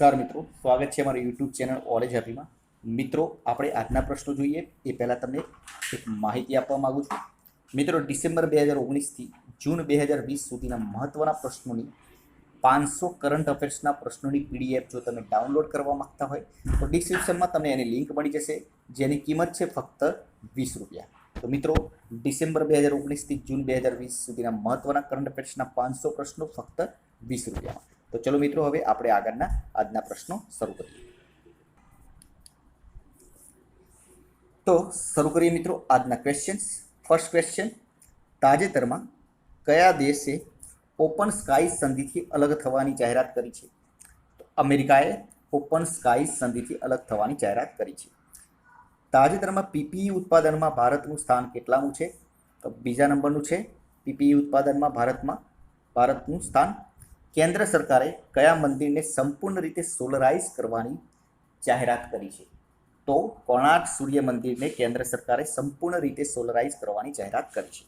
નમસ્કાર મિત્રો, સ્વાગત છે અમારી યુટ્યુબ ચેનલ ઓલેજ હેપીમાં. મિત્રો, આપણે આજના પ્રશ્નો જોઈએ એ પહેલાં તમને એક માહિતી આપવા માગું છું. મિત્રો, ડિસેમ્બર 2019થી જૂન 2020 સુધીના મહત્ત્વના પ્રશ્નોની 500 કરંટ અફેર્સના પ્રશ્નોની PDF જો તમે ડાઉનલોડ કરવા માંગતા હોય તો ડિસ્ક્રિપ્શનમાં તમને એની લિંક મળી જશે, જેની કિંમત છે ફક્ત 20 રૂપિયા. તો મિત્રો, ડિસેમ્બર 2019થી જૂન 2020 સુધીના મહત્ત્વના કરંટ અફેર્સના 500 પ્રશ્નો ફક્ત 20 રૂપિયામાં. તો ચલો મિત્રો, હવે આપણે આગળના આજના પ્રશ્નો શરૂ કરીએ. તો શરૂ કરીએ મિત્રો આજના ક્વેશ્ચન્સ. ફર્સ્ટ ક્વેશ્ચન, તાજેતરમાં કયા દેશે ઓપન સ્કાય સંધિથી અલગ થવાની જાહેરાત કરી છે? તો અમેરિકાએ ઓપન સ્કાય સંધિથી અલગ થવાની જાહેરાત કરી છે. તાજેતરમાં પીપીઈ ઉત્પાદનમાં ભારતનું સ્થાન કેટલામું છે? તો બીજા નંબરનું છે પીપીઈ ઉત્પાદનમાં ભારતનું સ્થાન. કેન્દ્ર સરકારે કયા મંદિરને સંપૂર્ણ રીતે સોલરાઇઝ કરવાની જાહેરાત કરી છે? તો કોણાર્ક સૂર્ય મંદિરને કેન્દ્ર સરકારે સંપૂર્ણ રીતે સોલરાઇઝ કરવાની જાહેરાત કરી છે.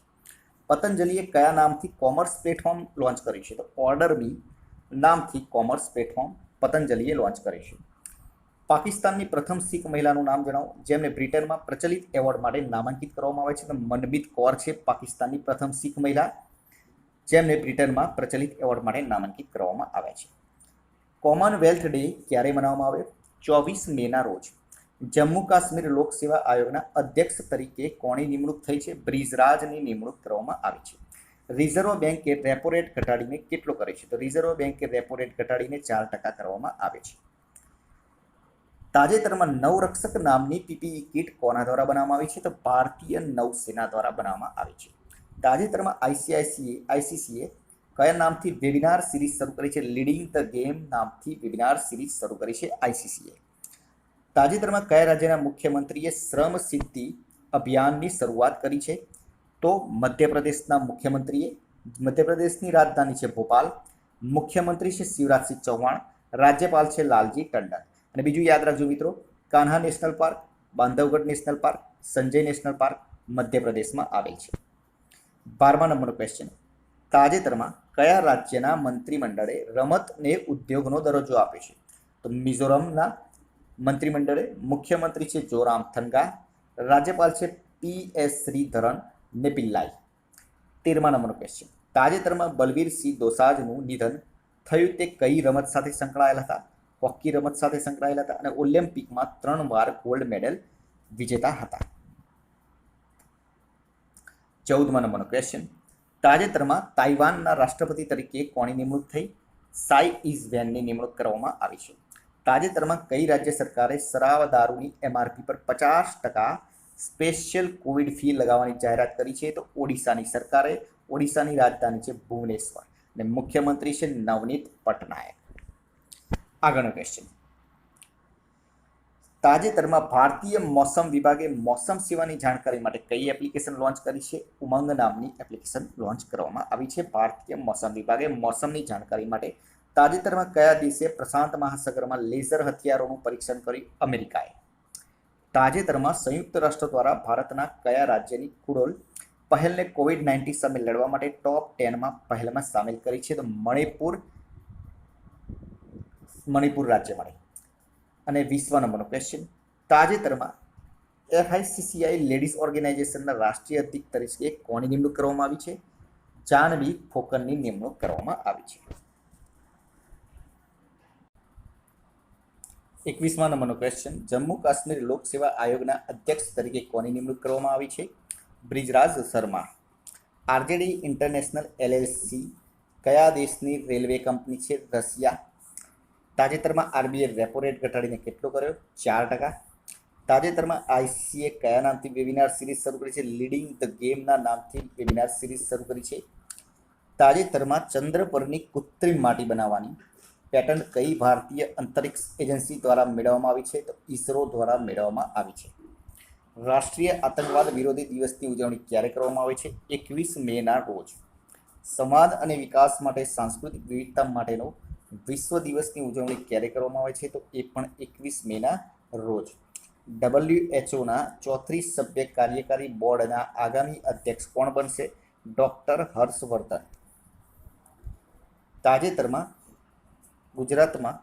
પતંજલિએ કયા નામથી કોમર્સ પ્લેટફોર્મ લોન્ચ કર્યું છે? તો ઓર્ડરબી નામથી કોમર્સ પ્લેટફોર્મ પતંજલિએ લોન્ચ કર્યું છે. પાકિસ્તાનની પ્રથમ શીખ મહિલાનું નામ જણાવો, જેમને બ્રિટનમાં પ્રચલિત એવોર્ડ માટે નામાંકિત કરવામાં આવે છે. તો મનમીત કૌર છે પાકિસ્તાનની પ્રથમ શીખ મહિલા, જેમને બ્રિટનમાં પ્રચલિત એવોર્ડ માટે નામાંકિત કરવામાં આવ્યા છે. કોમનવેલ્થ ડે ક્યારે મનાવવામાં આવે? 24 મેના રોજ. જમ્મુ કાશ્મીર લોકસેવા આયોગના અધ્યક્ષ તરીકે કોની નિમણૂક થઈ છે? બ્રિજરાજની નિમણૂક કરવામાં આવી છે. રિઝર્વ બેન્કે રેપો રેટ ઘટાડીને કેટલો કરે છે? તો રિઝર્વ બેન્કે રેપો રેટ ઘટાડીને 4% કરવામાં આવે છે. તાજેતરમાં નવરક્ષક નામની પીપીઈ કિટ કોના દ્વારા બનાવવામાં આવી છે? તો ભારતીય નૌસેના દ્વારા બનાવવામાં આવી છે. તાજેતરમાં આઈસીસીએ કયા નામથી વેબિનાર સિરીઝ શરૂ કરી છે? લીડિંગ ધ ગેમ નામથી વેબિનાર સિરીઝ શરૂ કરી છે આઈસીસીએ. તાજેતરમાં કયા રાજ્યના મુખ્યમંત્રીએ શ્રમ સિદ્ધિ અભિયાનની શરૂઆત કરી છે? તો મધ્યપ્રદેશના મુખ્યમંત્રીએ. મધ્યપ્રદેશની રાજધાની છે ભોપાલ. મુખ્યમંત્રી છે શિવરાજસિંહ ચૌહાણ. રાજ્યપાલ છે લાલજી ટંડન. અને બીજું યાદ રાખજો મિત્રો, Kanha national park, Bandhavgarh national park, Sanjay national park મધ્યપ્રદેશમાં આવેલ છે. 12મા નંબરનો ક્વેશ્ચન, તાજેતરમાં કયા રાજ્યના મંત્રીમંડળે રમતને ઉદ્યોગનો દરજ્જો આપ્યો છે? તો મિઝોરમના મંત્રીમંડળે. મુખ્યમંત્રી છે જોરામ થંગા. રાજ્યપાલ છે PS શ્રીધરન ને પિલ્લાઈ. 13મા નંબરનો ક્વેશ્ચન, તાજેતરમાં બલવીરસિંહ દોસાઝનું નિધન થયું તે કઈ રમત સાથે સંકળાયેલા હતા? હોકી રમત સાથે સંકળાયેલા હતા અને ઓલિમ્પિકમાં 3 વાર ગોલ્ડ મેડલ વિજેતા હતા. 14મા નંબરનો ક્વેશ્ચન, તાજેતરમાં તાઇવાનના રાષ્ટ્રપતિ તરીકે કોની નિમણૂક થઈ? સાઈ ઇઝવેનની નિમણૂક કરવામાં આવી છે. તાજેતરમાં કઈ રાજ્ય સરકારે શરાબ દારૂની MRP પર 50% સ્પેશિયલ કોવિડ ફી લગાવવાની જાહેરાત કરી છે? તો ઓડિશાની સરકારે. ઓડિશાની રાજધાની છે ભુવનેશ્વર અને મુખ્યમંત્રી છે નવનીત પટનાયક. આગળનો ક્વેશ્ચન, તાજેતરમાં ભારતીય મોસમ વિભાગે મોસમ સેવાની જાણકારી માટે કઈ એપ્લિકેશન લોન્ચ કરી છે? ઉમંગ નામની એપ્લિકેશન લોન્ચ કરવામાં આવી છે. ભારતીય મોસમ વિભાગે મોસમની જાણકારી માટે. તાજેતરમાં કયા દેશે પ્રશાંત મહાસાગરમાં લેઝર હથિયારોનું પરીક્ષણ કર્યું? અમેરિકાએ. તાજેતરમાં સંયુક્ત રાષ્ટ્ર દ્વારા ભારતના કયા રાજ્યની કુડોલ પહેલને COVID-19 સામે લડવા માટે ટોપ 10માં પહેલમાં સામેલ કરી છે? તો મણિપુર રાજ્ય માટે. અને 20મા નંબરનો ક્વેશ્ચન, તાજેતરમાં FICCI લેડીઝ ઓર્ગેનાઇઝેશનના રાષ્ટ્રીય અધ્યક્ષ તરીકે કોની નિમણૂક કરવામાં આવી છે? જાહ્નવી ફોકનની નિમણૂક કરવામાં આવી છે. 21મા નંબરનો ક્વેશ્ચન, જમ્મુ કાશ્મીર લોકસેવા આયોગના અધ્યક્ષ તરીકે કોની નિમણૂક કરવામાં આવી છે? Brijraj Sharma. RJD international LLC કયા દેશની રેલવે કંપની છે? રશિયા. તાજેતરમાં RBI રેપો રેટ ઘટાડીને કેટલો કર્યો? 4%. તાજેતરમાં આઈસીસીએ કયા નામથી વેબિનાર સિરીઝ શરૂ કરી છે? લીડિંગ ધ ગેમના નામથી વેબિનાર સિરીઝ શરૂ કરી છે. તાજેતરમાં ચંદ્ર પરની કૃત્રિમ માટી બનાવવાની પેટન્ટ કઈ ભારતીય અંતરિક્ષ એજન્સી દ્વારા મેળવવામાં આવી છે? તો ISRO દ્વારા મેળવવામાં આવી છે. રાષ્ટ્રીય આતંકવાદ વિરોધી દિવસની ઉજવણી ક્યારે કરવામાં આવે છે? 21 મેના રોજ. સંવાદ અને વિકાસ માટે સાંસ્કૃતિક વિવિધતા માટેનો વિશ્વ દિવસની ઉજવણી ક્યારે કરવામાં આવે છે? તો એ પણ 21 મેના રોજ. WHOના 34 સભ્ય કાર્યકારી બોર્ડના આગામી અધ્યક્ષ કોણ બનશે? ડૉક્ટર હર્ષવર્ધન. તાજેતરમાં ગુજરાતમાં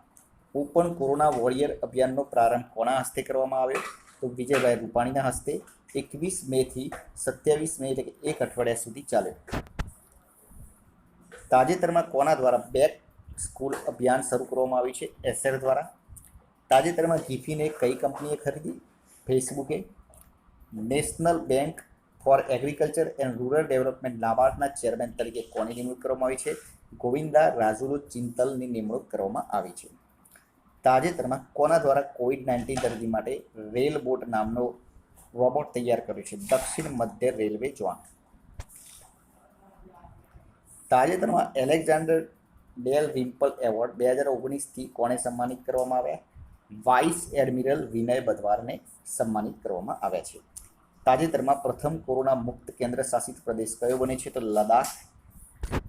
ઓપન કોરોના વોરિયર અભિયાનનો પ્રારંભ કોના હસ્તે કરવામાં આવ્યો? તો વિજયભાઈ રૂપાણીના હસ્તે 21 મેથી 27 મે એટલે કે એક અઠવાડિયા સુધી ચાલ્યો. તાજેતરમાં કોના દ્વારા બેક સ્કૂલ અભિયાન શરૂ કરવામાં આવ્યું છે? એસર દ્વારા. તાજેતરમાં ગિફીને કઈ કંપનીએ ખરીદી? ફેસબુકે. National bank for agriculture and rural development નાબાર્ડના ચેરમેન તરીકે કોની નિમણૂક કરવામાં આવી છે? ગોવિંદા રાજુલુ ચિંતલની નિમણૂક કરવામાં આવી છે. તાજેતરમાં કોના દ્વારા કોવિડ-19 દર્દી માટે રેલ બોટ નામનો રોબોટ તૈયાર કર્યો છે? દક્ષિણ મધ્ય રેલવે ઝોન. તાજેતરમાં એલેક્ઝાન્ડર ડેલ રિમ્પલ એવોર્ડ 2019થી કોને સન્માનિત કરવામાં આવ્યા? વાઇસ એડમિરલ વિનય બદવારને સન્માનિત કરવામાં આવ્યા છે. તાજેતરમાં પ્રથમ કોરોના મુક્ત કેન્દ્ર શાસિત પ્રદેશ કયો બને છે? તો લદ્દાખ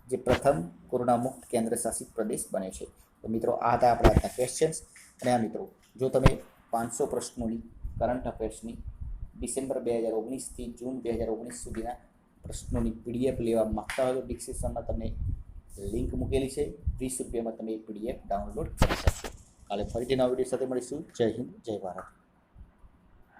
જે પ્રથમ કોરોના મુક્ત કેન્દ્ર શાસિત પ્રદેશ બને છે. તો મિત્રો આ હતા આપણા આજના ક્વેશ્ચન્સ. અને આ મિત્રો જો તમે 500 પ્રશ્નોની કરંટ અફેર્સની ડિસેમ્બર 2019થી જૂન 2019 સુધીના પ્રશ્નોની PDF લેવા માગતા હોય તો ડિસ્ક્રિપ્શનમાં તમને લિંક મૂકેલી છે. 20 રૂપિયામાં તમે એ PDF ડાઉનલોડ કરી શકશો. કાલે ફરીથી નવા વિડીયો સાથે મળીશું. જય હિન્દ, જય ભારત.